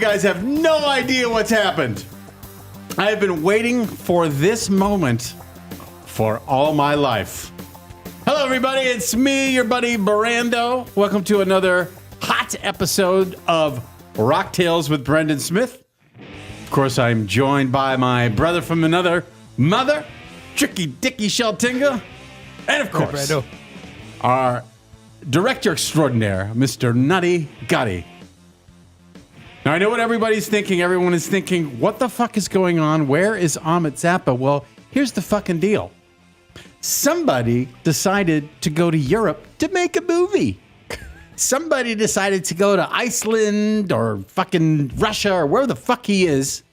guys have no idea what's happened. I have been waiting for this moment for all my life. Hello, everybody. It's me, your buddy Pardo. Welcome to another hot episode of Rock Tales with Brendan Smith. Of course, I'm joined by my brother from another mother, Tricky Dicky Sheltinga, and of course, our director extraordinaire, Mr. Nutty Gotti. Now, I know what everybody's thinking. Everyone is thinking, what the fuck is going on? Where is Amit Zappa? Well, here's the fucking deal. Somebody decided to go to Europe to make a movie. Somebody decided to go to Iceland or fucking Russia or wherever the fuck he is.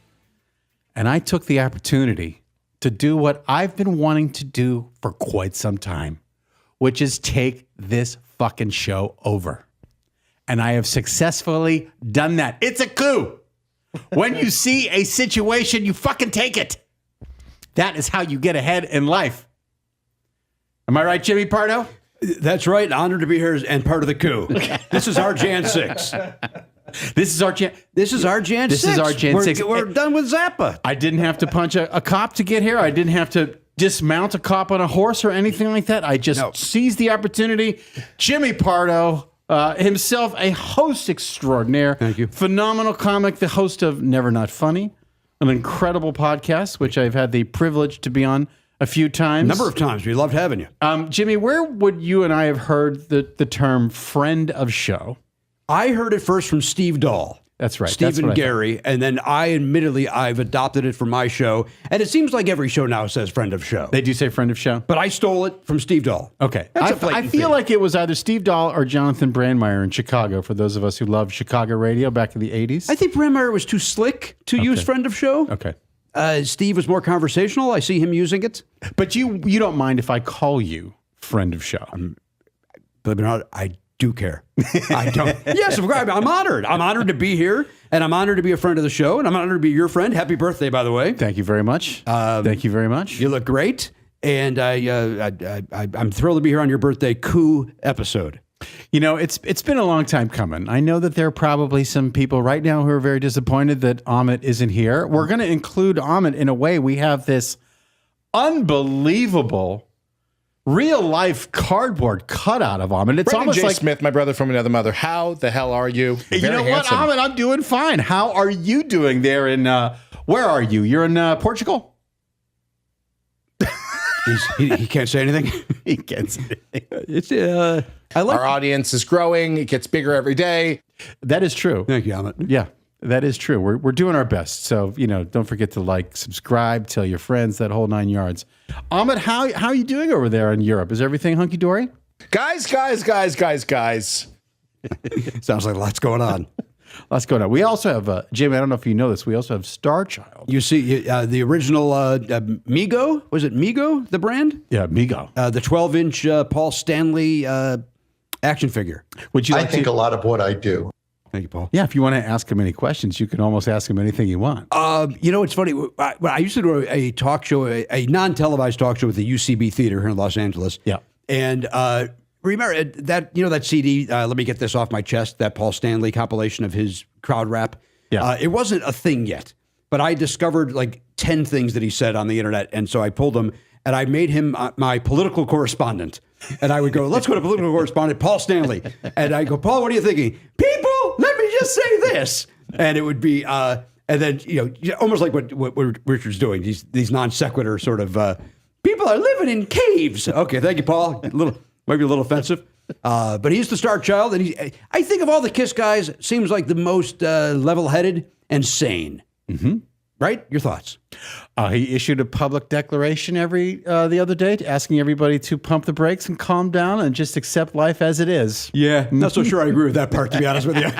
And I took the opportunity to do what I've been wanting to do for quite some time, which is take this fucking show over. And I have successfully done that. It's a coup. When you see a situation, you fucking take it. That is how you get ahead in life. Am I right, Jimmy Pardo? That's right. Honored to be here and part of the coup. This is our Jan 6. This is our Jan 6. We're done with Zappa. I didn't have to punch a cop to get here. I didn't have to dismount a cop on a horse or anything like that. I just seized the opportunity. Jimmy Pardo, himself a host extraordinaire. Thank you. Phenomenal comic, the host of Never Not Funny, an incredible podcast, which I've had the privilege to be on a few times. Number of times. We loved having you. Jimmy, where would you and I have heard the term friend of show? I heard it first from Steve Dahl. That's right. Steve and Gary. And then I've adopted it for my show. And it seems like every show now says friend of show. They do say friend of show? But I stole it from Steve Dahl. Okay. I feel like it was either Steve Dahl or Jonathan Brandmeier in Chicago, for those of us who loved Chicago radio back in the 80s. I think Brandmeier was too slick to use friend of show. Okay. Steve was more conversational. I see him using it. But you don't mind if I call you friend of show? Believe it or not, I do care. I don't. Yes, of course. I'm honored. I'm honored to be here, and I'm honored to be a friend of the show, and I'm honored to be your friend. Happy birthday, by the way. Thank you very much. Thank you very much. You look great, and I'm thrilled to be here on your birthday coup episode. You know, it's been a long time coming. I know that there are probably some people right now who are very disappointed that Amit isn't here. We're going to include Amit in a way. We have this unbelievable real-life cardboard cutout of Amit. It's Brendan almost J. like Smith, my brother from another mother. How the hell are you? You know what, Amit? I'm doing fine. How are you doing there in, where are you? You're in Portugal? He can't say anything. He can't say anything. It's Our audience is growing. It gets bigger every day. That is true. Thank you, Amit. Yeah, that is true. We're doing our best. So, don't forget to like, subscribe, tell your friends, that whole 9 yards. Amit, how are you doing over there in Europe? Is everything hunky-dory? Guys. Sounds like lots going on. Lots going on. We also have, Jim, I don't know if you know this, we also have Star Child. You see, the original Mego, was it Mego, the brand? Yeah, Mego. The 12-inch Paul Stanley action figure. Would you like I think a lot of what I do. Thank you, Paul. Yeah, if you want to ask him any questions, you can almost ask him anything you want. It's funny. I used to do a talk show, a non-televised talk show at the UCB Theater here in Los Angeles. Yeah. And remember that that CD, Let Me Get This Off My Chest, that Paul Stanley compilation of his crowd rap? Yeah. It wasn't a thing yet, but I discovered like 10 things that he said on the internet. And so I pulled them and I made him my political correspondent. And I would go, let's go to political correspondent Paul Stanley. And I go, Paul, what are you thinking? People, let me just say this. And it would be, and then, almost like what Richard's doing, these non sequitur sort of, people are living in caves. Okay, thank you, Paul. Maybe a little offensive. But he's the star child. And I think of all the KISS guys, seems like the most level-headed and sane. Mm-hmm. Right? Your thoughts? He issued a public declaration the other day asking everybody to pump the brakes and calm down and just accept life as it is. Yeah, not so sure I agree with that part, to be honest with you.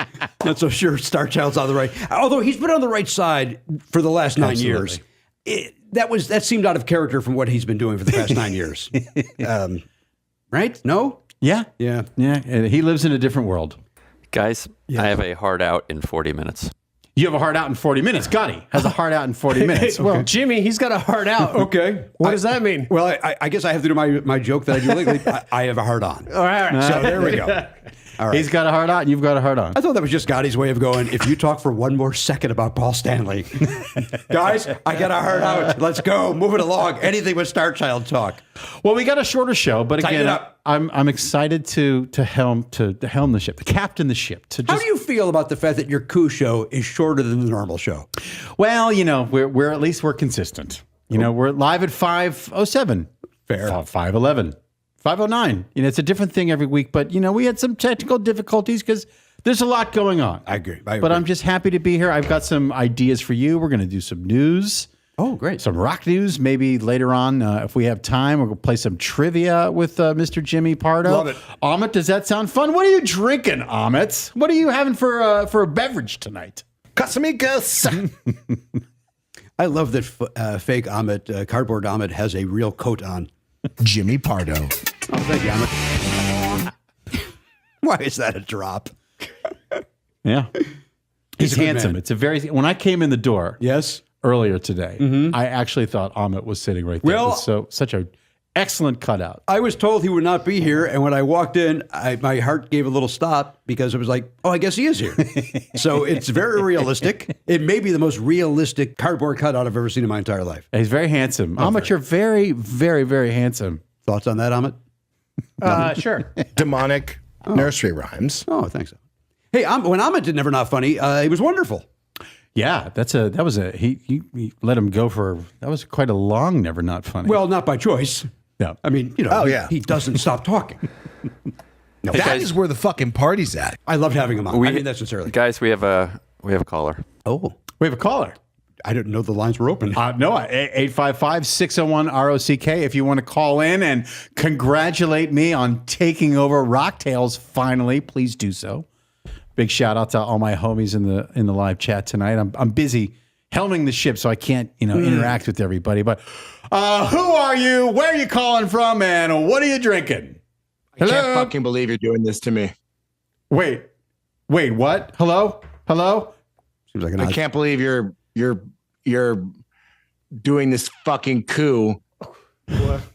Not so sure Star Child's on the right. Although he's been on the right side for the last 9 years. That seemed out of character from what he's been doing for the past 9 years. Right? No? Yeah. Yeah. Yeah. He lives in a different world. Guys, I have a hard out in 40 minutes. You have a heart out in 40 minutes. Gotti has a heart out in 40 minutes. Well, Jimmy, he's got a heart out. Okay. What does that mean? Well, I guess I have to do my joke that I do lately. I have a heart on. All right. So there we go. All right. He's got a hard on. You've got a hard on. I thought that was just Gotti's way of going, if you talk for one more second about Paul Stanley. Guys, I got a hard out. Let's go. Move it along. Anything with Star Child talk. Well, we got a shorter show, but Tighten again, it up. I'm excited to helm the ship, to captain the ship. To How just, do you feel about the fact that your COUP show is shorter than the normal show? well, we're at least we're consistent. We're live at 5:07. Fair. 5:11. 5:09. It's a different thing every week, but we had some technical difficulties because there's a lot going on. I agree. But I'm just happy to be here. I've got some ideas for you. We're going to do some news. Oh, great. Some rock news. Maybe later on, if we have time, we're going to play some trivia with Mr. Jimmy Pardo. Love it. Amit, does that sound fun? What are you drinking, Amit? What are you having for a beverage tonight? Casamigos. I love that fake Amit, cardboard Amit, has a real coat on. Jimmy Pardo. Oh, thank you, Amit. Why is that a drop? Yeah. He's a good handsome. man. It's a very, when I came in the door Yes. earlier today, I actually thought Amit was sitting right there. Well- It was such a excellent cutout. I was told he would not be here, and when I walked in, my heart gave a little stop because it was like, oh, I guess he is here. So it's very realistic. It may be the most realistic cardboard cutout I've ever seen in my entire life. He's very handsome. Amit, you're very, very, very handsome. Thoughts on that, Amit? Sure. Demonic nursery rhymes. Oh, thanks. Hey, when Amit did Never Not Funny, he was wonderful. Yeah, he let him go that was quite a long Never Not Funny. Well, not by choice. yeah. I mean, he doesn't stop talking. No, That guys- is where the fucking party's at. I loved having him on. I mean that sincerely. Guys, we have a caller. Oh, We have a caller. I didn't know the lines were open. No, 855-601-ROCK. If you want to call in and congratulate me on taking over Rocktails finally, please do so. Big shout out to all my homies in the live chat tonight. I'm busy helming the ship, so I can't interact with everybody. But who are you? Where are you calling from? And what are you drinking? I can't fucking believe you're doing this to me. Wait, what? Hello? Seems like an I odd- can't believe you're doing this fucking coup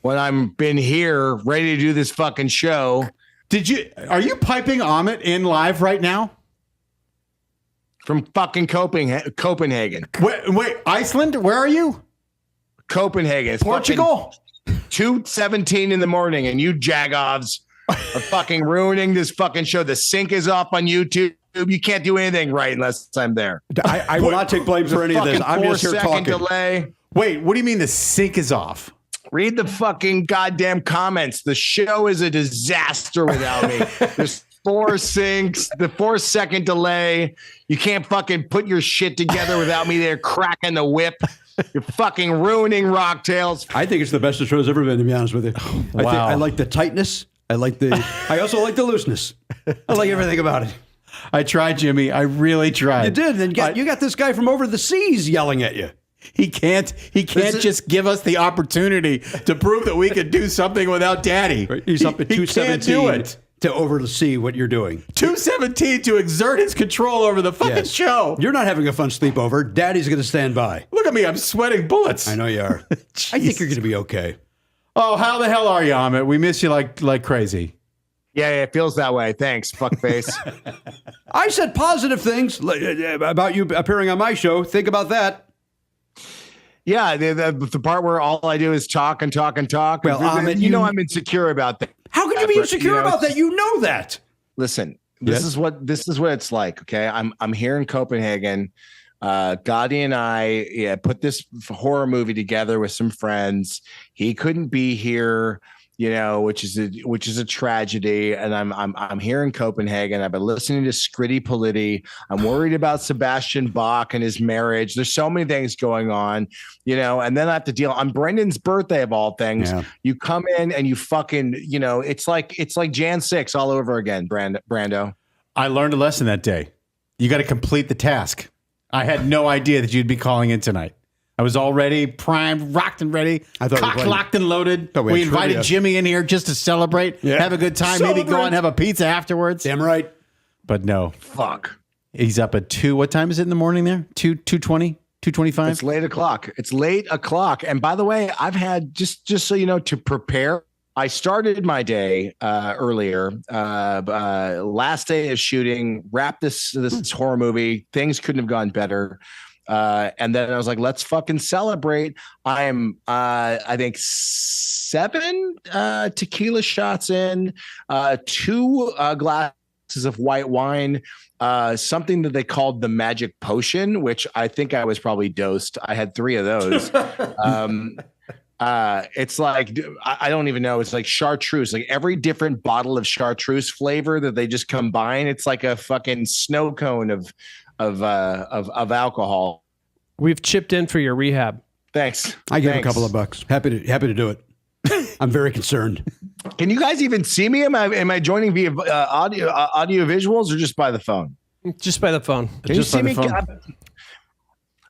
when I'm been here ready to do this fucking show Are you piping Amit in live right now? from fucking Copenhagen. Wait, Iceland? Where are you? Copenhagen. It's Portugal? 2:17 in the morning, and you jagovs are fucking ruining this fucking show. The sync is off on YouTube. You can't do anything right unless I'm there. I will not take blame for any of this. I'm just here 4-second talking. delay. Wait, what do you mean the sync is off? Read the fucking goddamn comments. The show is a disaster without me. There's 4 syncs, the 4-second delay. You can't fucking put your shit together without me there cracking the whip. You're fucking ruining Rocktails. I think it's the best the show's ever been, to be honest with you. Wow. I like the tightness. I also like the looseness. I like everything about it. I tried, Jimmy. I really tried. You did. And you got this guy from over the seas yelling at you. He can't just give us the opportunity to prove that we could do something without Daddy. He's up at He can't 217 do it. to over to see what you're doing. 217 to exert his control over the fucking Yes. show. You're not having a fun sleepover. Daddy's going to stand by. Look at me. I'm sweating bullets. I know you are. I think you're going to be okay. Oh, how the hell are you, Amit? We miss you like crazy. Yeah, it feels that way. Thanks, fuckface. I said positive things about you appearing on my show. Think about that. Yeah, the part where all I do is talk and talk and talk. Well, Amit, you know I'm insecure about that. How could you be insecure about that? You know that. Listen, this is what it's like. Okay, I'm here in Copenhagen. Gotti and I put this horror movie together with some friends. He couldn't be here, which is a tragedy. And I'm here in Copenhagen. I've been listening to Scritti Politti. I'm worried about Sebastian Bach and his marriage. There's so many things going on, and then I have to deal on Brendan's birthday of all things. Yeah. You come in and you fucking, it's like Jan 6 all over again, Brando. I learned a lesson that day. You got to complete the task. I had no idea that you'd be calling in tonight. I was already primed, rocked and ready, I thought we cock played- locked and loaded. thought we We had invited trivia. Jimmy in here just to celebrate, have a good time, maybe go Celebrate. and have a pizza afterwards. Damn right. But no, Fuck. he's up at 2. What time is it in the morning there? 2:20, 2:25? It's late o'clock. And by the way, I've had just so you know, to prepare I started my day earlier. Last day of shooting, wrapped this horror movie. Things couldn't have gone better. And then I was like, let's fucking celebrate. I am, I think, 7 tequila shots in, 2 glasses of white wine, something that they called the magic potion, which I think I was probably dosed. I had 3 of those. It's like, I don't even know. It's like chartreuse, like every different bottle of chartreuse flavor that they just combine. It's like a fucking snow cone of alcohol. We've chipped in for your rehab. Thanks. I give Thanks. a couple of bucks. Happy to do it. I'm very concerned. Can you guys even see me? Am I joining via audio visuals or just by the phone? Just by the phone. Can Just you by see the me? phone.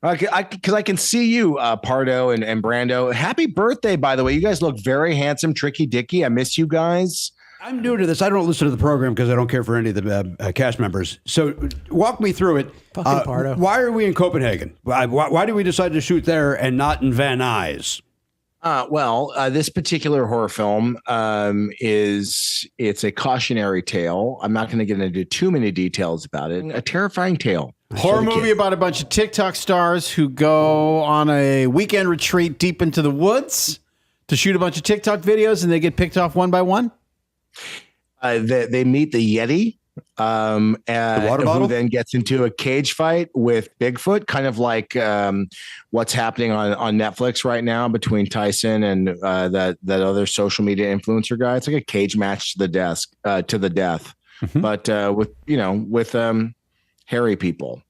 Because I can see you, Pardo and Brando. Happy birthday, by the way. You guys look very handsome, Tricky Dicky. I miss you guys. I'm new to this. I don't listen to the program because I don't care for any of the cast members. So walk me through it. Fucking Pardo. Why are we in Copenhagen? Why did we decide to shoot there and not in Van Nuys? This particular horror film it's a cautionary tale. I'm not going to get into too many details about it. A terrifying tale. Horror movie about a bunch of TikTok stars who go on a weekend retreat deep into the woods to shoot a bunch of TikTok videos, and they get picked off one by one. They meet the Yeti, water bottle? who then gets into a cage fight with Bigfoot, kind of like what's happening on Netflix right now between Tyson and that other social media influencer guy. It's like a cage match to the death, Mm-hmm. but with hairy people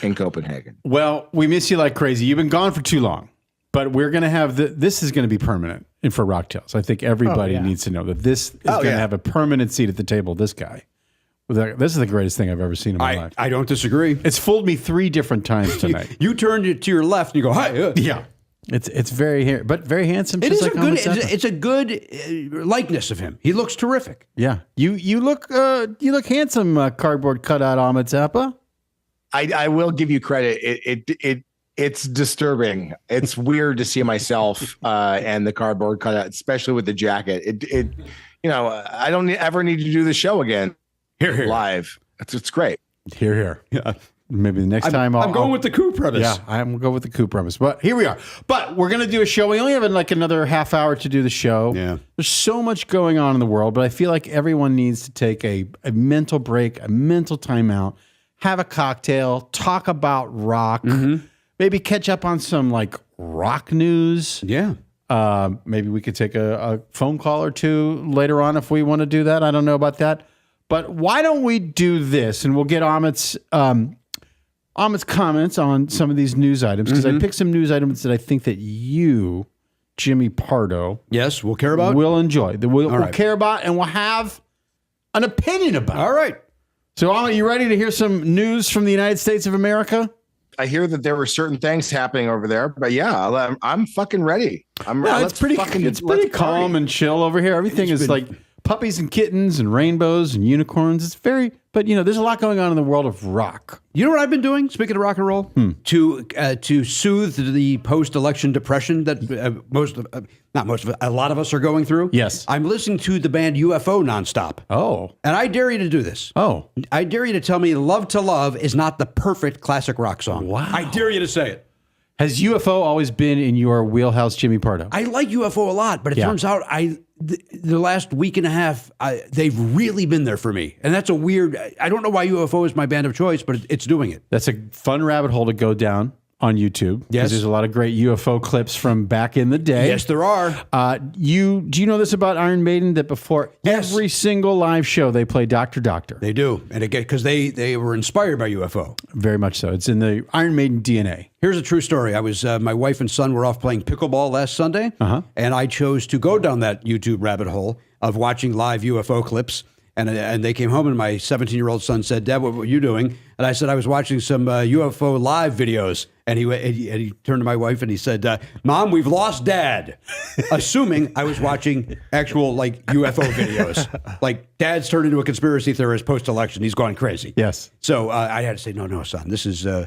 in Copenhagen. Well, we miss you like crazy. You've been gone for too long, but we're going to have this is going to be permanent and for Rock Tales. I think everybody needs to know that this is going to have a permanent seat at the table. This guy. This is the greatest thing I've ever seen in my life. I don't disagree. It's fooled me 3 different times tonight. You turned it to your left and you go, hi. Yeah. It's very very handsome. It just is like a good. Ahmed Sepa. It's a good likeness of him. He looks terrific. Yeah. You look handsome, cardboard cutout Ahmed Sepa. I will give you credit. It's disturbing. It's weird to see myself and the cardboard cutout, especially with the jacket. I don't ever need to do the show again. Here. Live. It's great. Here. Yeah. Maybe the next time I'm going with the COUP premise. Yeah, I'm going to go with the COUP premise. But here we are. But we're going to do a show. We only have like another half hour to do the show. Yeah. There's so much going on in the world, but I feel like everyone needs to take a mental break, a mental timeout, have a cocktail, talk about rock, maybe catch up on some like rock news. Yeah. Maybe we could take a phone call or 2 later on if we want to do that. I don't know about that. But why don't we do this? And we'll get Ahmed's comments on some of these news items, because I picked some news items that I think that you, Jimmy Pardo, Yes, we'll care about. will enjoy, that we'll right. care about, and we'll have an opinion about. All right. So, Ahmed, you ready to hear some news from the United States of America? I hear that there were certain things happening over there, but yeah, I'm fucking ready. It's pretty calm and chill over here. Everything is like puppies and kittens and rainbows and unicorns. It's very, but there's a lot going on in the world of rock. You know what I've been doing? Speaking of rock and roll, to soothe the post-election depression that a lot of us are going through. Yes. I'm listening to the band UFO nonstop. Oh. And I dare you to do this. Oh. I dare you to tell me "Love to Love" is not the perfect classic rock song. Wow. I dare you to say it. Has UFO always been in your wheelhouse, Jimmy Pardo? I like UFO a lot, but it turns out the last week and a half, they've really been there for me. And that's a weird, I don't know why UFO is my band of choice, but it's doing it. That's a fun rabbit hole to go down on YouTube. Yes. There's a lot of great UFO clips from back in the day. Yes, there are. Do you know this about Iron Maiden, that before every single live show they play Dr. Doctor? They do. And again, because they were inspired by UFO. Very much so. It's in the Iron Maiden DNA. Here's a true story. I was my wife and son were off playing pickleball last Sunday, and I chose to go down that YouTube rabbit hole of watching live UFO clips. And they came home, and my 17-year-old son said, "Dad, what were you doing?" And I said, "I was watching some UFO live videos." And he turned to my wife and he said, "Mom, we've lost Dad," assuming I was watching actual like UFO videos. Like Dad's turned into a conspiracy theorist post-election. He's gone crazy. Yes. So I had to say, "No, son. This is I'm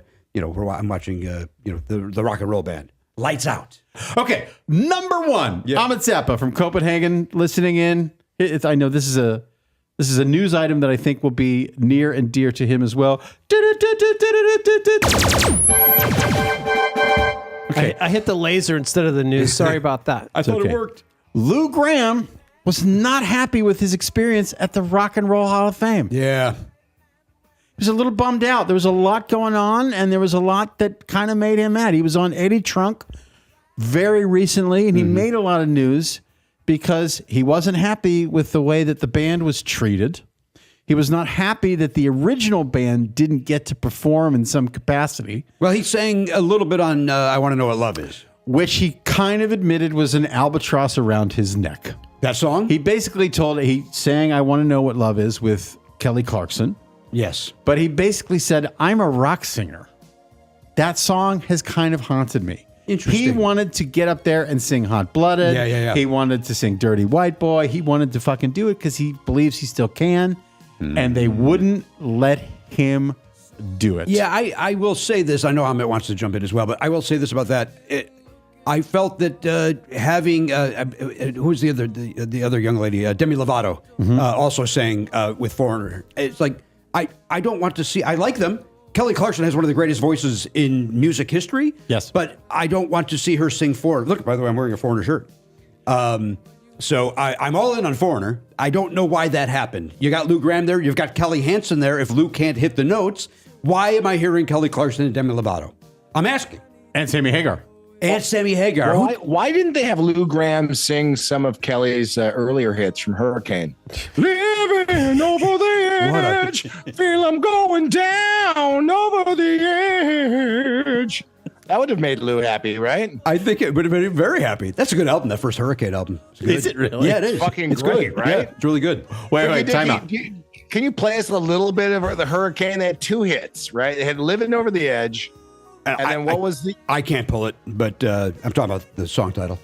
watching the rock and roll band." Lights out. Okay, number one, Ahmet Zappa from Copenhagen, listening in. I know this is a news item that I think will be near and dear to him as well. Okay, I hit the laser instead of the news. Sorry about that. I thought okay. it worked. Lou Gramm was not happy with his experience at the Rock and Roll Hall of Fame. Yeah. He was a little bummed out. There was a lot going on, and there was a lot that kind of made him mad. He was on Eddie Trunk very recently, and he made a lot of news because he wasn't happy with the way that the band was treated. He was not happy that the original band didn't get to perform in some capacity. Well, he sang a little bit on I Want to Know What Love Is. Which he kind of admitted was an albatross around his neck. That song? He basically he sang I Want to Know What Love Is with Kelly Clarkson. Yes. But he basically said, I'm a rock singer. That song has kind of haunted me. Interesting. He wanted to get up there and sing Hot Blooded. Yeah. He wanted to sing Dirty White Boy. He wanted to fucking do it because he believes he still can. And they wouldn't let him do it. Yeah, I will say this. I know Ahmet wants to jump in as well, but I will say this about that. I felt that having who's the other young lady, Demi Lovato, also sang with Foreigner. It's like I don't want to see. I like them. Kelly Clarkson has one of the greatest voices in music history. Yes, but I don't want to see her sing Foreigner. Look, by the way, I'm wearing a Foreigner shirt. So I'm all in on Foreigner. I don't know why that happened. You got Lou Gramm there. You've got Kelly Hansen there. If Lou can't hit the notes, why am I hearing Kelly Clarkson and Demi Lovato? I'm asking. And Sammy Hagar. And Sammy Hagar. Why didn't they have Lou Gramm sing some of Kelly's earlier hits from Hurricane? Living over the edge, feel I'm going down over the edge. That would have made Lou happy, right? I think it would have made him very happy. That's a good album, that first Hurricane album. Is it really? Yeah, it is. Fucking great, good. right? Yeah, it's really good. Wait, time out. Can you play us a little bit of the Hurricane? They had 2 hits, right? They had Living Over the Edge. And then what was the... I can't pull it, but I'm talking about the song title.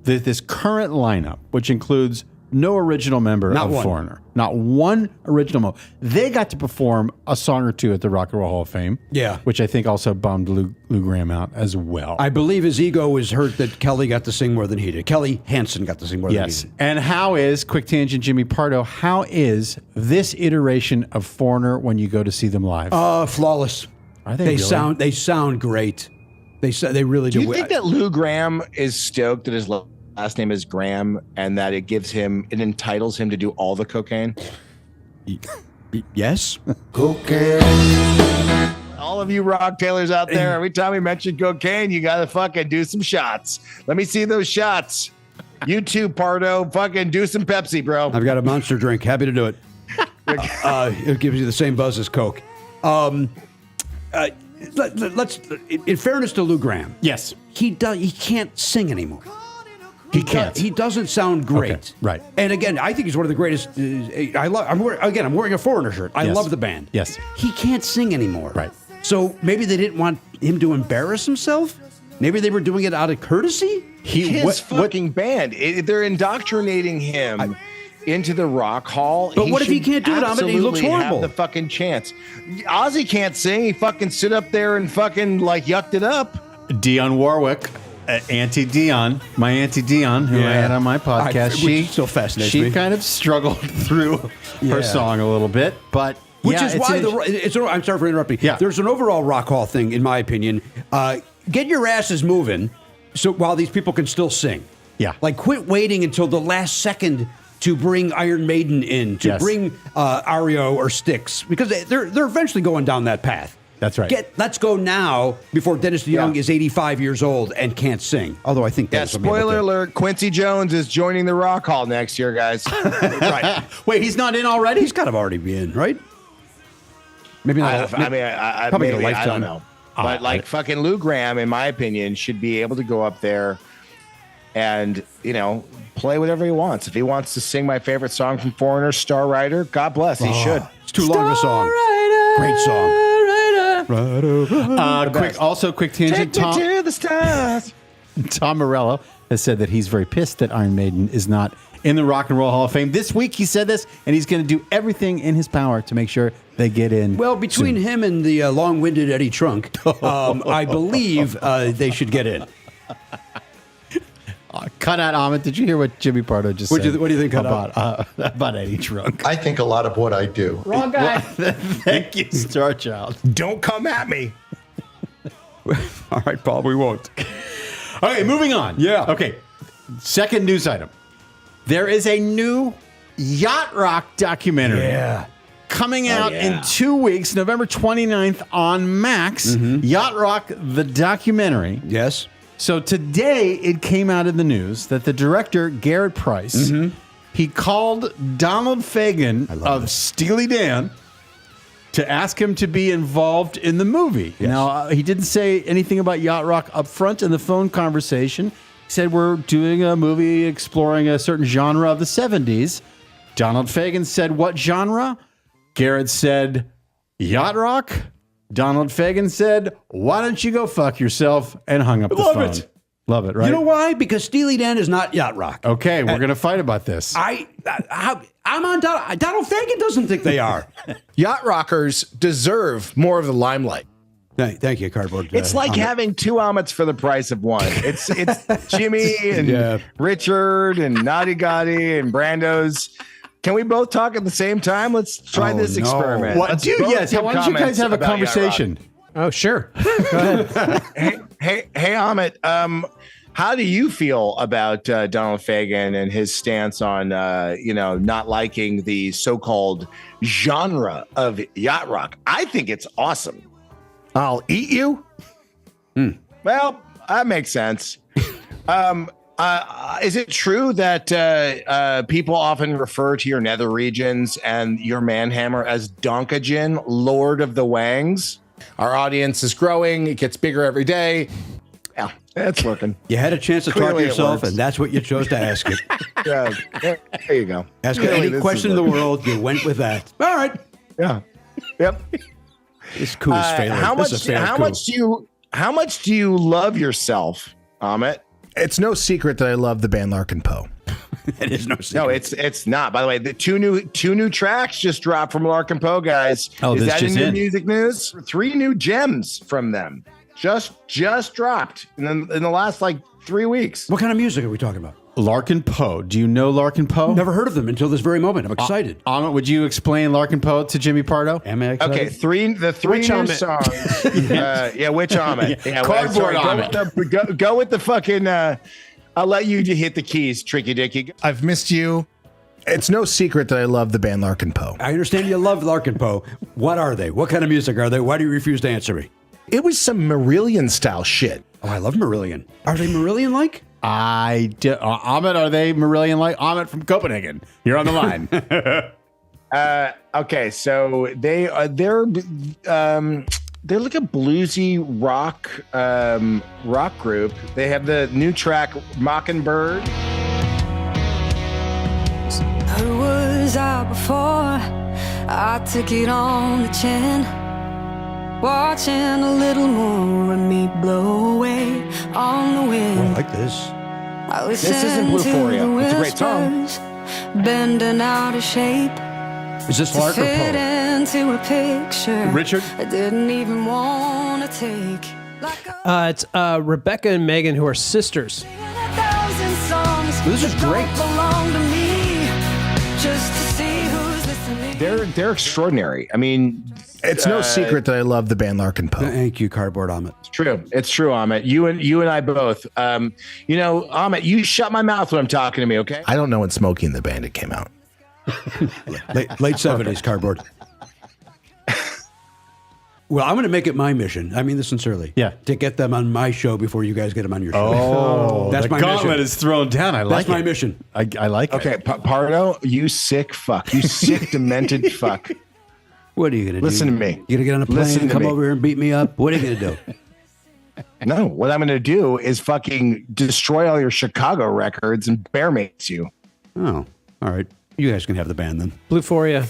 This current lineup, which includes no original member Not of one. Foreigner. Not one original member. They got to perform a song or two at the Rock and Roll Hall of Fame. Yeah. Which I think also bummed Lou Gramm out as well. I believe his ego was hurt that Kelly got to sing more than he did. Kelly Hansen got to sing more than he did. And how is, quick tangent, Jimmy Pardo, how is this iteration of Foreigner when you go to see them live? Flawless. Are they really? They sound great. They really do. Do you think that Lou Gramm is stoked that his last name is Graham and that it entitles him to do all the cocaine? Yes. Cocaine. All of you rock tailors out there, every time we mention cocaine, you got to fucking do some shots. Let me see those shots. You too, Pardo. Fucking do some Pepsi, bro. I've got a monster drink. Happy to do it. It gives you the same buzz as Coke. Let's. In fairness to Lou Gramm, yes, he can't sing anymore. He can't. He doesn't sound great. Okay, right. And again, I think he's one of the greatest. I'm wearing a Foreigner shirt. I love the band. Yes. He can't sing anymore. Right. So maybe they didn't want him to embarrass himself. Maybe they were doing it out of courtesy. His fucking band. They're indoctrinating him into the Rock Hall. But what if he can't do it? I mean, he looks horrible. Have the fucking chance. Ozzy can't sing. He fucking stood up there and fucking yucked it up. Dionne Warwick, Auntie Dion, my Auntie Dion, who I had on my podcast, which still fascinates me. She kind of struggled through her song a little bit, but which is why I'm sorry for interrupting. Yeah. There's an overall Rock Hall thing, in my opinion. Get your asses moving, so while these people can still sing. Yeah. Quit waiting until the last second to bring Iron Maiden in, to bring REO or Styx, because they're eventually going down that path. That's right. Let's go now before Dennis DeYoung is 85 years old and can't sing. Although I think that's spoiler alert: Quincy Jones is joining the Rock Hall next year, guys. Right? Wait, he's not in already? He's got to already be in, right? Maybe not. Probably a lifetime. I don't know. But fucking Lou Gramm, in my opinion, should be able to go up there and play whatever he wants. If he wants to sing my favorite song from Foreigner, Star Rider, God bless, he should. It's too long of a song. Great song. Quick tangent. Take me to the stars. Tom Morello has said that he's very pissed that Iron Maiden is not in the Rock and Roll Hall of Fame. This week he said this, and he's going to do everything in his power to make sure they get in. Well, between him and the long-winded Eddie Trunk, I believe they should get in. Cut out, Amit. Did you hear what Jimmy Pardo just What said? do you think, Cut about Eddie Trunk? I think a lot of what I do. Wrong guy. Thank you, Star Child. Don't come at me. All right, Paul, we won't. Okay, moving on. Yeah. Okay, second news item. There is a new Yacht Rock documentary coming out in 2 weeks, November 29th on Max. Yacht Rock, the documentary. Yes. So today it came out in the news that the director, Garrett Price, he called Donald Fagen of Steely Dan to ask him to be involved in the movie. Yes. Now, he didn't say anything about Yacht Rock up front in the phone conversation. He said, we're doing a movie exploring a certain genre of the 70s. Donald Fagen said, what genre? Garrett said, Yacht Rock. Donald Fagen said, why don't you go fuck yourself, and hung up the Love phone. it. Love it, right? You know why? Because Steely Dan is not Yacht Rock. Okay, we're going to fight about this. I'm on Donald Fagen doesn't think they are. Yacht rockers deserve more of the limelight. Thank you, Cardboard. It's like having two Amits for the price of one. It's Jimmy and Richard and Naughty Gotti and Brando's. Can we both talk at the same time? Let's try this experiment. What, Let's dude? both Yes. give Why don't you guys comments have a about Yacht Rock. conversation? Oh, sure. Go ahead. Hey, Amit. How do you feel about Donald Fagen and his stance on, not liking the so-called genre of yacht rock? I think it's awesome. I'll eat you. Well, that makes sense. Is it true that people often refer to your nether regions and your manhammer as Donkajin, Lord of the Wangs? Our audience is growing. It gets bigger every day. Yeah, that's working. You had a chance to talk Clearly to it yourself, works. and that's what you chose to ask it. Yeah, there you go. Ask Clearly any this question is in the working. world, you went with that. All right. Yeah. Yep. This coup is failing. How This is a failed coup. How much do you love yourself, Amit? It's no secret that I love the band Larkin Poe. It is no secret. No, it's not. By the way, the two new tracks just dropped from Larkin Poe, guys. Oh, is this that just in your in. music news? 3 new gems from them. Just dropped in the last 3 weeks. What kind of music are we talking about? Larkin Poe. Do you know Larkin Poe? Never heard of them until this very moment. I'm excited. Amit, would you explain Larkin Poe to Jimmy Pardo? Am I excited? Okay, the three Which new Amit? songs. Which Amit? Yeah, Cardboard go with the fucking. I'll let you hit the keys, Tricky Dicky. I've missed you. It's no secret that I love the band Larkin Poe. I understand you love Larkin Poe. What are they? What kind of music are they? Why do you refuse to answer me? It was some Marillion style shit. Oh, I love Marillion. Are they Marillion-like? Amit, are they Marillion like? Amit from Copenhagen. You're on the line. Okay, so they're like a bluesy rock group. They have the new track Mockingbird. I was out before, I took it on the chin, watching a little more of me blow away on the Oh, I wind. like this. I This isn't listened to Bluephoria. the It's a great song. whispers, bending out of shape Is this to Larkin fit Poe? into a picture Richard? I didn't even want to take. Like a It's Rebecca and Megan, who are sisters. 1,000 songs This is that don't great. belong to me, just to see who's listening. They're extraordinary. I mean, It's no secret that I love the band Larkin Poe. Thank you, Cardboard Amit. it's true, Amit. You and I both. Amit, you shut my mouth when I'm talking to me, okay? I don't know when Smokey and the Bandit came out. Late 70s, Cardboard. Well, I'm going to make it my mission. I mean this sincerely. Yeah. To get them on my show before you guys get them on your show. Oh, That's the my gauntlet mission. is thrown down. I like That's my it. mission. I like it. Okay, Pardo, you sick fuck. You sick, demented fuck. What are you going to do? Listen to me. You going to get on a plane Listen and to come me. over here and beat me up? What are you going to do? No, what I'm going to do is fucking destroy all your Chicago records and bear mates you. Oh, all right. You guys can have the band then. Bluephoria.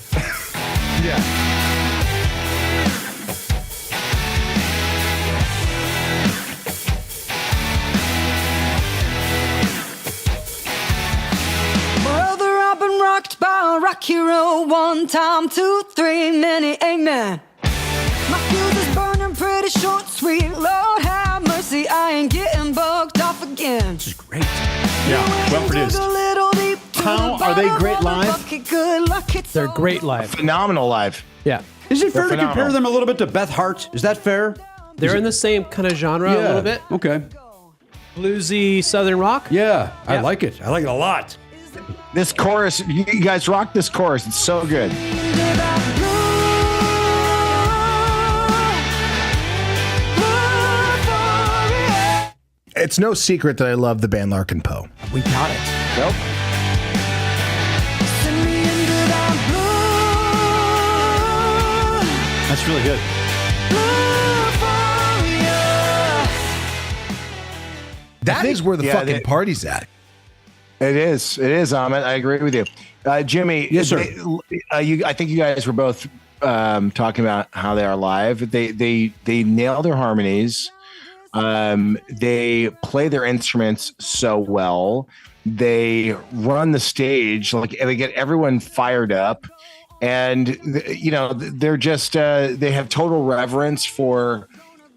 Brother, I've been rocked by a rock hero 1 time, 2, 3, many amen. My fuse is burning pretty short, sweet Lord have mercy. I ain't getting bugged off Yeah, well produced. How are they great live? They're great live. Phenomenal live. Yeah. Is it fair to phenomenal. compare them a little bit to Beth Hart? Is that fair? They're in the same kind of genre a little bit. Okay. Bluesy Southern rock. Yeah, I Yeah. like it. I like it a lot. This chorus, you guys rock this chorus. It's so good. It's no secret that I love the band Larkin Poe. We got it. Nope. That's really good. That is where the yeah, fucking they- party's at. It is, Amit. I agree with you, Jimmy. Yes, sir. I think you guys were both talking about how they are live. They nail their harmonies. They play their instruments so well. They run the stage like they get everyone fired up, and they're just they have total reverence for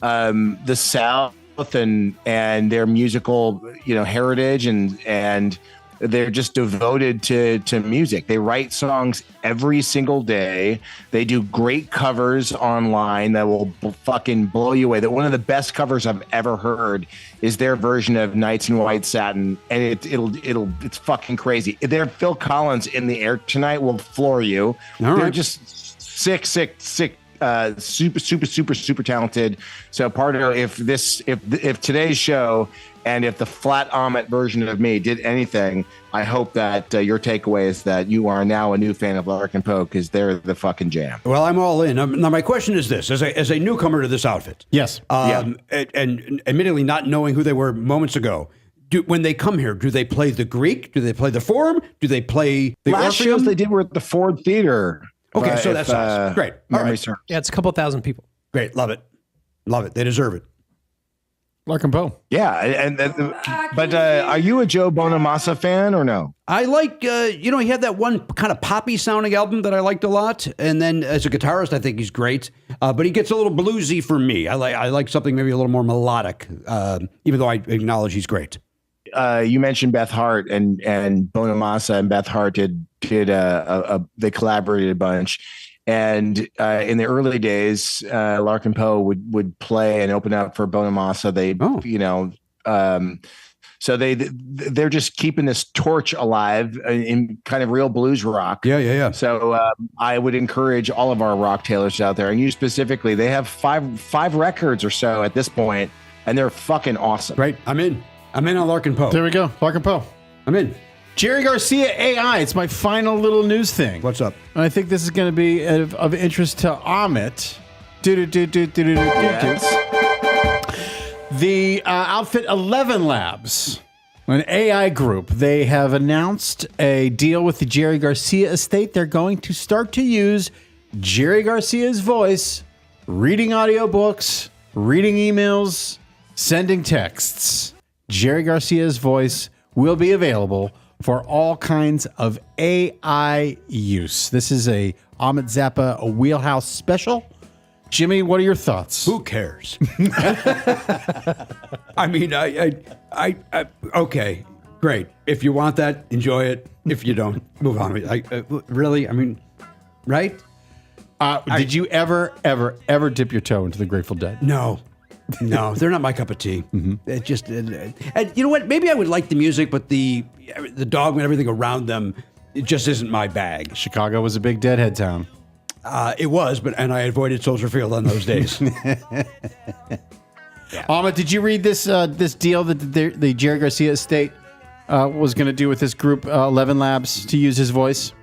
the South and their musical heritage, and they're just devoted to music. They write songs every single day. They do great covers online that will fucking blow you away. That one of the best covers I've ever heard is their version of Nights in White Satin, and it's fucking crazy. Their Phil Collins In the Air Tonight will floor you. All They're right. just sick, super talented. So Pardo, if today's show and if the Flat Amit version of me did anything, I hope that your takeaway is that you are now a new fan of Larkin Poe because they're the fucking jam. Well, I'm all in. Now, my question is this: as a newcomer to this outfit, Yes. and admittedly not knowing who they were moments ago, when they come here, do they play the Greek? Do they play the Forum? Do they play the Last Orpheum? shows they did were at the Ford Theater. Okay, If, so that's awesome. Great. All memory right. serves. Yeah, it's a couple thousand people. Great. Love it. Love it. They deserve it. Larkin Poe. Yeah, but are you a Joe Bonamassa fan or no? I like, he had that one kind of poppy sounding album that I liked a lot. And then as a guitarist, I think he's great. But he gets a little bluesy for me. I like something maybe a little more melodic, even though I acknowledge he's great. You mentioned Beth Hart and Bonamassa and Beth Hart did they collaborated a bunch. And in the early days, Larkin Poe would play and open up for Bonamassa. So they're just keeping this torch alive in kind of real blues rock. Yeah. So I would encourage all of our rock tailors out there, and you specifically. They have five records or so at this point, and they're fucking awesome. Great. I'm in on Larkin Poe. There we go. Larkin Poe. I'm in. Jerry Garcia AI. It's my final little news thing. What's up? And I think this is going to be of interest to Amit. The outfit 11 Labs, an AI group, they have announced a deal with the Jerry Garcia estate. They're going to start to use Jerry Garcia's voice, reading audiobooks, reading emails, sending texts. Jerry Garcia's voice will be available for all kinds of AI use. This is a Amit Zappa a Wheelhouse special. Jimmy, what are your thoughts? Who cares? I mean, I okay, great. If you want that, enjoy it. If you don't, move on. Really? I mean, right? Did you ever dip your toe into the Grateful Dead? No, they're not my cup of tea. It just, and you know what? Maybe I would like the music, but the dogma and everything around them, it just isn't my bag. Chicago was a big Deadhead town. It was, and I avoided Soldier Field on those days. Amit, did you read this deal that the Jerry Garcia estate was going to do with this group, 11 Labs, to use his voice?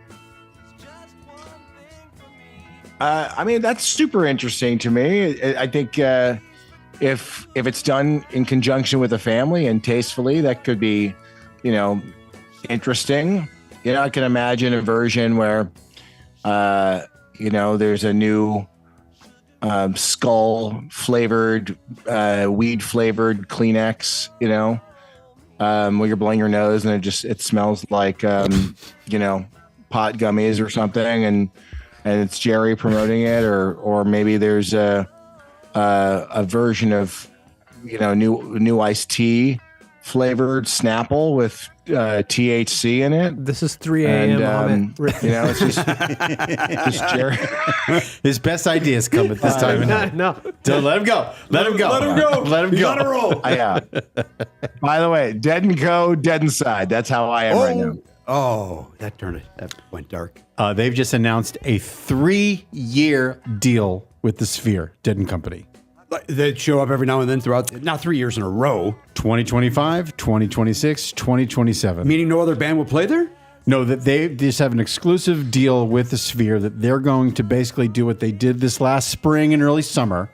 I mean, that's super interesting to me. I think if it's done in conjunction with a family and tastefully, that could be, interesting. I can imagine a version where, there's a new skull flavored, weed flavored Kleenex, where you're blowing your nose and it smells like, pot gummies or something. And it's Jerry promoting it, or maybe there's a version of, new iced tea flavored Snapple with THC in it. This is 3 a.m. It's just Jerry. His best ideas come at this time of night. No. So let him go. Let him go. Let him go. Let him go. Let it roll. Yeah. By the way, Dead and Co, Dead Inside. That's how I am right now. Oh, that went dark. They've just announced a 3-year deal with the Sphere, Dead and Company. They show up every now and then throughout, not 3 years in a row. 2025, 2026, 2027. Meaning no other band will play there? No, that they just have an exclusive deal with the Sphere that they're going to basically do what they did this last spring and early summer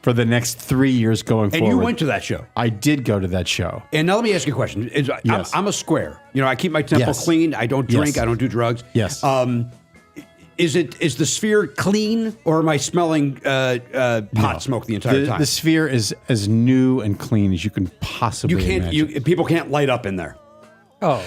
for the next 3 years going forward. And you went to that show. I did go to that show. And now let me ask you a question. Yes. I'm a square. I keep my temple Yes. clean. I don't drink. Yes. I don't do drugs. Yes. Is the Sphere clean, or am I smelling pot smoke the entire time? The Sphere is as new and clean as you can possibly imagine. People can't light up in there. Oh.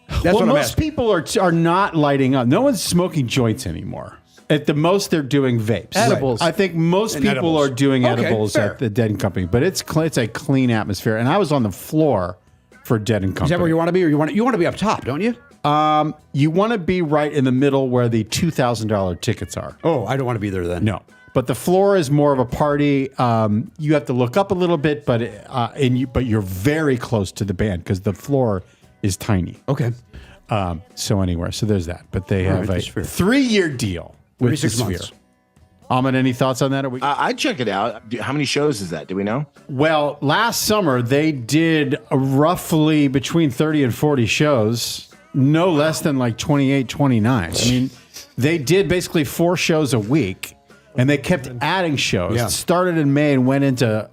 That's well, what I'm most asking. people are not lighting up. No one's smoking joints anymore. At the most, they're doing vapes. Edibles. I think most And people edibles. are doing Okay, edibles fair. at the Dead and Company, but it's a clean atmosphere. And I was on the floor for Dead and Company. Is that where you want to be, or you want to be up top, don't you? You want to be right in the middle where the $2,000 tickets are. Oh, I don't want to be there then. No. But the floor is more of a party. You have to look up a little bit, but you're very close to the band because the floor is tiny. Okay. So there's that. But they have right, a the Sphere. 3-year deal with the 36 Sphere. months. Ahmed, any thoughts on that? I'd check it out. How many shows is that? Do we know? Well, last summer they did roughly between 30 and 40 shows, no less than like 28, 29. I mean, they did basically 4 shows a week, and they kept adding shows. Yeah. It started in May and went into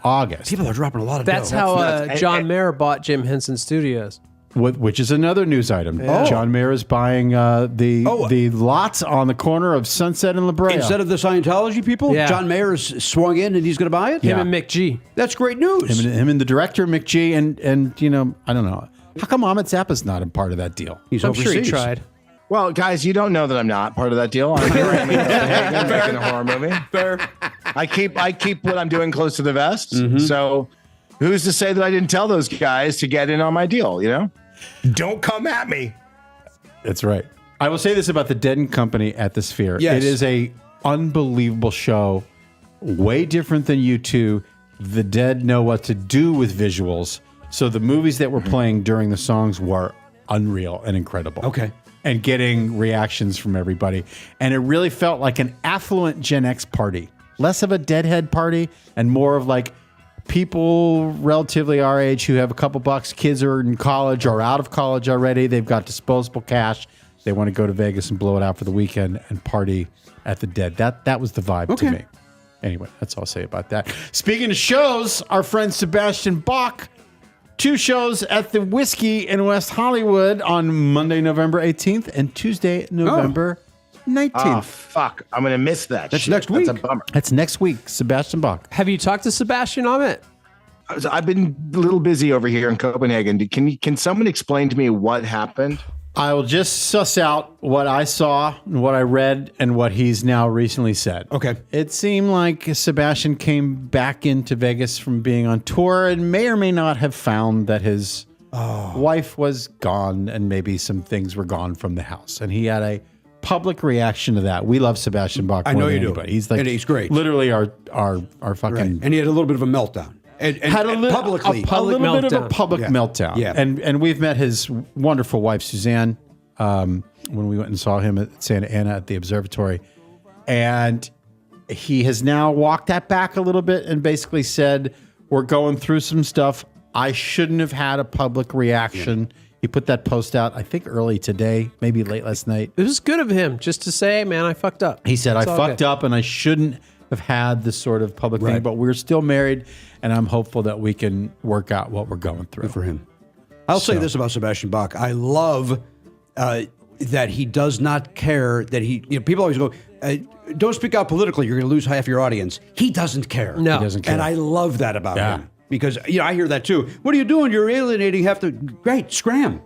August, People are dropping a lot of That's dough. how John Mayer bought Jim Henson Studios. which is another news item. John Mayer is buying the lots on the corner of Sunset and La Brea. Instead of the Scientology people, Yeah. John Mayer has swung in and he's going to buy it? Him and Mick G. That's great news. him and the director, Mick G, and I don't know. How come Ahmed Zappa's not a part of that deal? He's I'm overseas. sure he tried. Well, guys, you don't know that I'm not part of that deal. I'm here in Copenhagen making a horror movie. Fair. I keep what I'm doing close to the vest. So who's to say that I didn't tell those guys to get in on my deal, Don't come at me. That's right. I will say this about the Dead and Company at the Sphere. Yes. It is a unbelievable show, way different than U2. The Dead know what to do with visuals. So the movies that were playing during the songs were unreal and incredible. Okay. And getting reactions from everybody. And it really felt like an affluent Gen X party. Less of a Deadhead party and more of like people relatively our age who have a couple bucks. Kids are in college or out of college already. They've got disposable cash. They want to go to Vegas and blow it out for the weekend and party at the Dead. That was the vibe to me. Anyway, that's all I'll say about that. Speaking of shows, our friend Sebastian Bach, 2 shows at the Whiskey in West Hollywood on Monday, November 18th and Tuesday, November 19th. Oh, fuck. I'm going to miss that. That's shit. next week. That's a bummer. That's next week, Sebastian Bach. Have you talked to Sebastian on it? I've been a little busy over here in Copenhagen. Can someone explain to me what happened? I will just suss out what I saw and what I read and what he's now recently said. Okay. It seemed like Sebastian came back into Vegas from being on tour and may or may not have found that his wife was gone and maybe some things were gone from the house. And he had a public reaction to that. We love Sebastian Bach. I more know than you do. anybody. He's like, And he's great. Literally our fucking. Right. And he had a little bit of a meltdown. And Had a little, publicly. a little bit of a meltdown. public Yeah. meltdown. Yeah. And we've met his wonderful wife, Suzanne, when we went and saw him at Santa Ana at the observatory. And he has now walked that back a little bit and basically said, we're going through some stuff. I shouldn't have had a public reaction. Yeah. He put that post out, I think, early today, maybe late last night. It was good of him just to say, man, I fucked up. He said, It's I all fucked good. up and I shouldn't have had this sort of public thing, Right. but we're still married and I'm hopeful that we can work out what we're going through. For him. I'll say this about Sebastian Bach. I love that he does not care that people always go, don't speak out politically, you're going to lose half your audience. He doesn't care. No. He doesn't care. And I love that about Yeah. him. Because I hear that too. What are you doing? You're alienating half the great scram.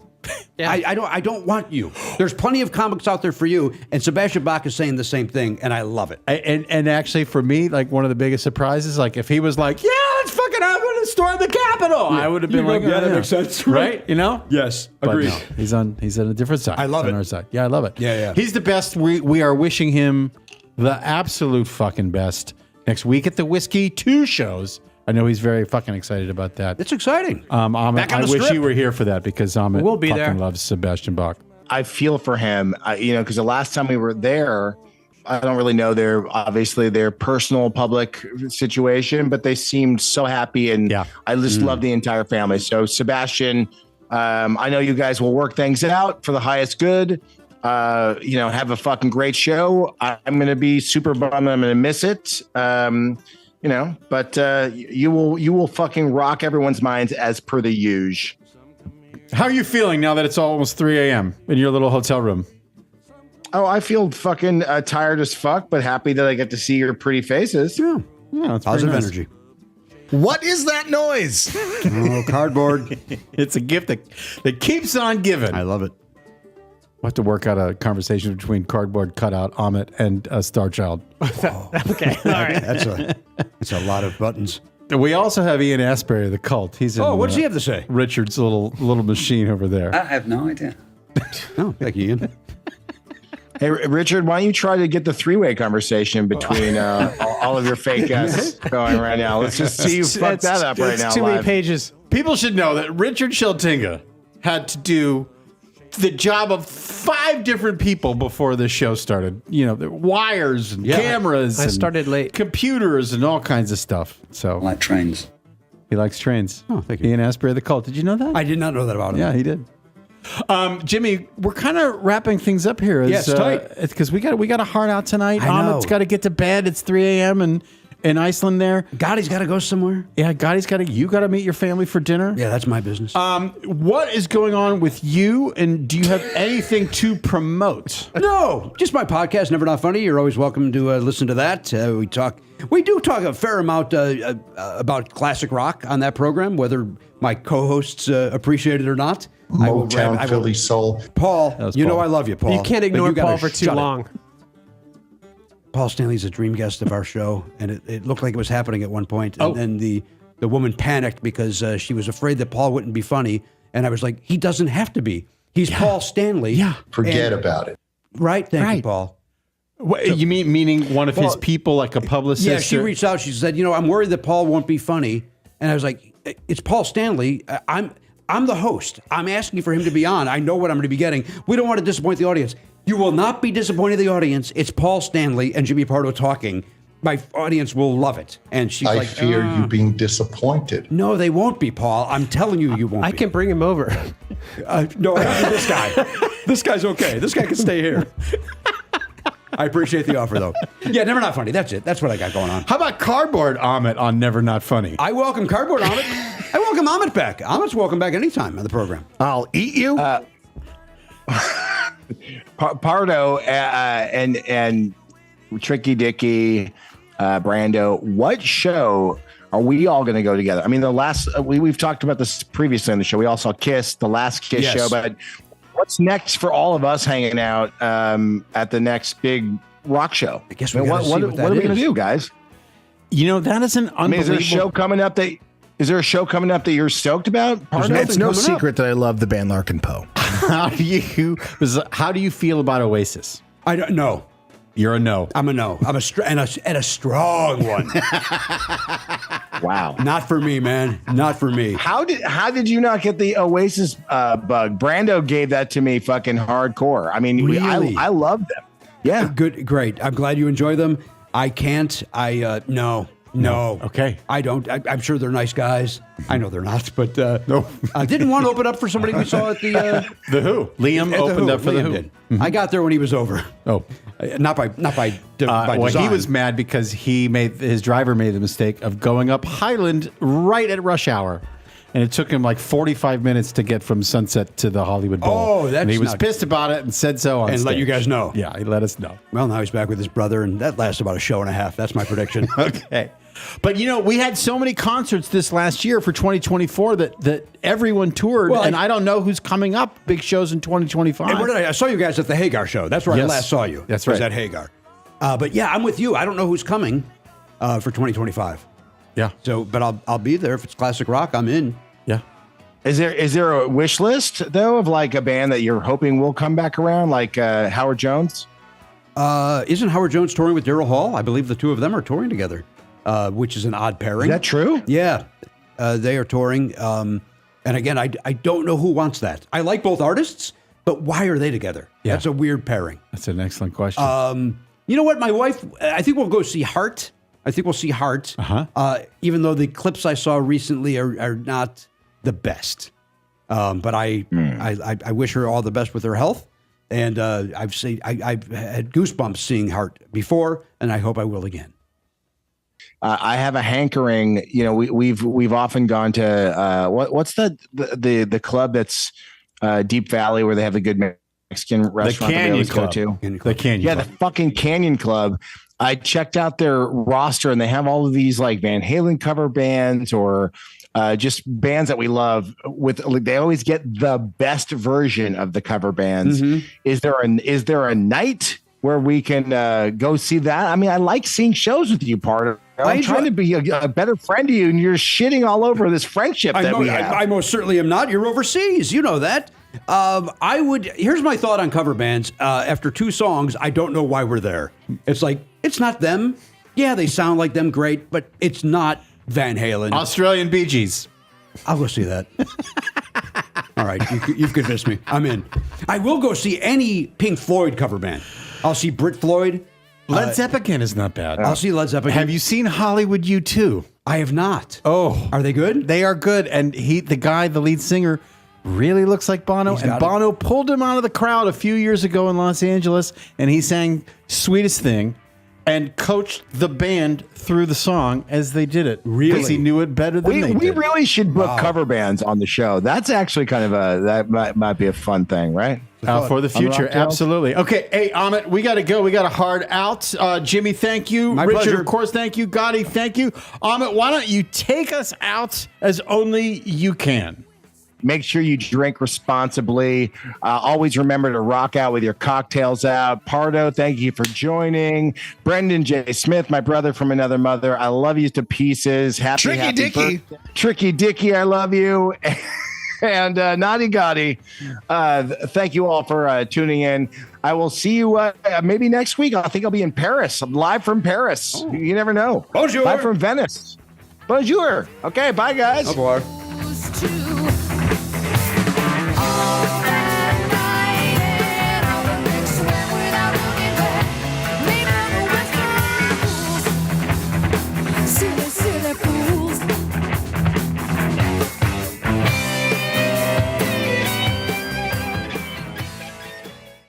Yeah. I don't want you. There's plenty of comics out there for you, and Sebastian Bach is saying the same thing, and I love it. And actually, for me, like one of the biggest surprises, like if he was like, "Yeah, let's fucking have one storm the Capitol. I would have been like, yeah, that makes sense. right? You know? Yes, But agreed. no, he's on a different side. I love He's it. on our side. Yeah, I love it. Yeah. He's the best. We are wishing him the absolute fucking best next week at the Whiskey 2 shows. I know he's very fucking excited about that. It's exciting. Amit, Back on I the wish script. you were here for that because Amit We'll be fucking there. loves Sebastian Bach. I feel for him, because the last time we were there, I don't really know their personal public situation, but they seemed so happy, and Yeah. I just love the entire family. So Sebastian, I know you guys will work things out for the highest good. Have a fucking great show. I'm going to be super bummed. I'm going to miss it. But you will fucking rock everyone's minds as per the usual. How are you feeling now that it's almost 3 a.m. in your little hotel room? Oh, I feel fucking tired as fuck, but happy that I get to see your pretty faces. Yeah. Yeah, it's Positive pretty nice. energy. What is that noise? Oh, cardboard. It's a gift that keeps on giving. I love it. We'll have to work out a conversation between cardboard cutout, Amit, and Star Child. Okay. All right. That's a lot of buttons. We also have Ian Asbury, the cult. He's in, Oh, what does he have to say? Richard's little machine over there. I have no idea. Oh, thank you, Ian. Hey, Richard, why don't you try to get the three-way conversation between all of your fake guests going right now? Let's just see you fuck that up right now. Too many Live. pages. People should know that Richard Sheltinga had to do the job of 5 different people before the show started. The wires and cameras. I and started late. Computers and all kinds of stuff. So Like trains. he likes trains. Oh, thank you. Ian Asbury, the cult. Did you know that? I did not know that about him. Yeah, he did. Jimmy, we're kind of wrapping things up here. Yeah, it's tight. Because we got a heart out tonight. I know. Amit's got to get to bed. It's 3 a.m. in Iceland there. Gotti's got to go somewhere. Yeah, you got to meet your family for dinner. Yeah, that's my business. What is going on with you, and do you have anything to promote? No, just my podcast, Never Not Funny. You're always welcome to listen to that. We do talk a fair amount about classic rock on that program, whether my co-hosts appreciate it or not. Motown, Philly soul. Paul, was you know Paul. I love you, Paul. You can't but ignore gotta Paul for too shut it. long. Paul Stanley's a dream guest of our show, and it looked like it was happening at one point. And then the woman panicked because she was afraid that Paul wouldn't be funny. And I was like, he doesn't have to be. He's Paul Stanley. Yeah. Forget about it. Right? Thank you, Right. Paul. What, you meaning one of his people, like a publicist? Yeah, she or- reached out. She said, I'm worried that Paul won't be funny. And I was like, it's Paul Stanley. I'm the host. I'm asking for him to be on. I know what I'm going to be getting. We don't want to disappoint the audience. You will not be disappointing the audience. It's Paul Stanley and Jimmy Pardo talking. My audience will love it. And she's I like, fear you being disappointed. no, they won't be, Paul. I'm telling you, you won't I be. can bring him over. No, I need this guy. This guy's okay. This guy can stay here. I appreciate the offer, though. Yeah, Never Not Funny. That's it. That's what I got going on. How about Cardboard Amit on Never Not Funny? I welcome Cardboard Amit. I welcome Amit back. Amit's welcome back anytime on the program. I'll eat you. Pardo and Tricky Dicky, Brando, what show are we all going to go together? I mean, the last we've talked about this previously on the show. We all saw Kiss, the last Kiss Yes. show, but what's next for all of us hanging out at the next big rock show? I guess we gotta see what what that are we going is. to do, guys? That is an unbelievable. I mean, is there a show coming up that you're stoked about? Pardo? It's no coming up. secret that I love the band Larkin Poe. How do you feel about Oasis? I don't know. You're a no. I'm a no. I'm a strong one. Wow. Not for me, man. Not for me. How did you not get the Oasis bug? Brando gave that to me fucking hardcore. I mean, Really? I love them. Yeah. Good, great. I'm glad you enjoy them. I can't. No. Okay. I don't. I'm sure they're nice guys. I know they're not, but No. I didn't want to open up for somebody we saw at the The Who? Liam at the opened Who. up for the Liam Who. did. I got there when he was over. Oh. Not by by Well, design. he was mad because his driver made the mistake of going up Highland right at rush hour. And it took him like 45 minutes to get from Sunset to the Hollywood Bowl. Oh, that's and he was not- pissed about it and said so on And let stage. you guys know. Yeah, he let us know. Well, now he's back with his brother, and that lasts about a show and a half. That's my prediction. Okay. But we had so many concerts this last year for 2024 that everyone toured, Well, and I don't know who's coming up. Big shows in 2025. And where did I saw you guys at the Hagar show. That's where I Yes. last saw you. That's was right. at Hagar. But yeah, I'm with you. I don't know who's coming for 2025. Yeah. So, but I'll be there if it's classic rock. I'm in. Yeah. Is there a wish list though of like a band that you're hoping will come back around, like Howard Jones? Isn't Howard Jones touring with Daryl Hall? I believe the two of them are touring together, which is an odd pairing. Is that true? Yeah, they are touring. And again, I don't know who wants that. I like both artists, but why are they together? Yeah. That's a weird pairing. That's an excellent question. You know what? My wife, I think we'll go see Heart. I think we'll see Heart. Even though the clips I saw recently are not the best. But I wish her all the best with her health. And I've had goosebumps seeing Heart before, and I hope I will again. I have a hankering. You know, we've often gone to what's the club that's Deep Valley where they have the good Mexican restaurant that we always go to. The Canyon Yeah, Club. the fucking Canyon Club. I checked out their roster and they have all of these like Van Halen cover bands or just bands that we love. They always get the best version of the cover bands. Mm-hmm. Is there a night where we can go see that? I mean, I like seeing shows with you, Pardo. I'm trying to be a better friend to you, and you're shitting all over this friendship that we have. I most certainly am not. You're overseas. You know that. Here's my thought on cover bands. After 2 songs, I don't know why we're there. It's like, it's not them. Yeah, they sound like them great, but it's not Van Halen. Australian Bee Gees. I'll go see that. All right, you've convinced me. I'm in. I will go see any Pink Floyd cover band. I'll see Brit Floyd. Led Zeppelin is not bad. I'll see Led Zeppelin. Have you seen Hollywood U2? I have not. Oh. Are they good? They are good. And the lead singer, really looks like Bono. And Bono pulled him out of the crowd a few years ago in Los Angeles, and he sang Sweetest Thing and coached the band through the song as they did it. Really? Because he knew it better than they did. We really should book cover bands on the show. That's actually kind of that might be a fun thing, right? For the future, absolutely. Okay, hey, Amit, we got to go. We got a hard out. Jimmy, thank you. My Richard, pleasure. of course, thank you. Gotti, thank you. Amit, why don't you take us out as only you can? Make sure you drink responsibly. Always remember to rock out with your cocktails out. Pardo, thank you for joining. Brendan J. Smith, my brother from another mother, I love you to pieces. Happy Dicky. birthday. Tricky Dicky, I love you. And Naughty Gotti, thank you all for tuning in. I will see you maybe next week. I think I'll be in Paris. I'm live from Paris. Oh. You never know. Bonjour. Live from Venice. Bonjour. Okay, bye, guys. Au revoir.